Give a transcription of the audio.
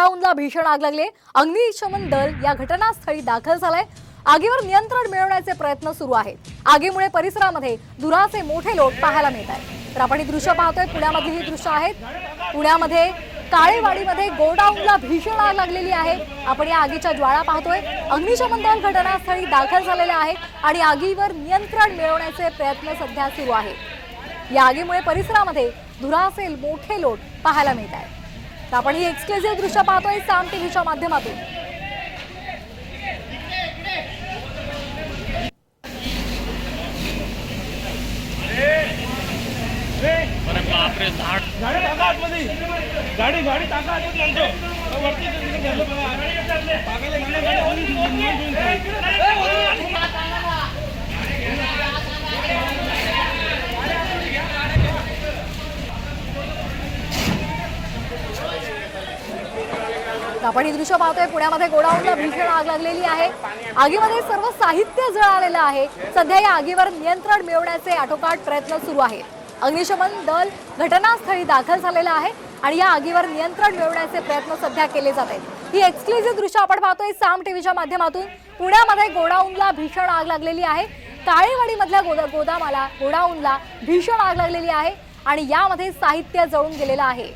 गोडाऊनला भीषण आग लागली। अग्निशमन दल या घटनास्थळी दाखल झालंय। आगीवर नियंत्रण मिळवण्याचे प्रयत्न सुरू आहेत। आगीमुळे परिसरामध्ये धुराचे मोठे लोट पाहायला मिळत आहेत। तर आपण ही दृश्य पाहतोय, पुण्यामधली ही दृश्य आहेत। पुण्यामध्ये काळेवाडीमध्ये गोडाऊनला भीषण आग लागलेली आहे। आपण या आगीच्या ज्वाळा पाहतोय। अग्निशमन दल घटनास्थळी दाखल झालेले आहे आणि आगीवर नियंत्रण मिळवण्याचे प्रयत्न सध्या सुरू आहेत। या आगीमुळे परिसरामध्ये धुराचे मोठे लोट पाहायला मिळत आहेत। तर आपण ही एक्सक्लुझिव्ह दृश्य पाहतोय साम टीव्हीच्या माध्यमातून। अरे बाप रे, गाडी टाका आतमध्ये, गाडी टाका आतमध्ये, वरती घाललं बघा, पागायला गाडी आपण ही दृश्य पाहतोय। पुण्यामध्ये गोडाऊनला भीषण आग लागलेली आहे। आगीमध्ये सर्व साहित्य जळालेलं आहे। सध्या या आगीवर नियंत्रण मिळवण्याचे आटोकाट प्रयत्न सुरू आहेत। अग्निशमन दल घटनास्थळी दाखल झालेलं आहे आणि या आगीवर नियंत्रण मिळवण्याचे प्रयत्न सध्या केले जात आहेत। ही एक्सक्लुझिव्ह दृश्य आपण पाहतोय साम टीव्हीच्या माध्यमातून। पुण्यामध्ये गोडाऊनला भीषण आग लागलेली आहे। काळेवाडीमधल्या गोडाऊनला भीषण आग लागलेली आहे आणि यामध्ये साहित्य जळून गेलेलं आहे।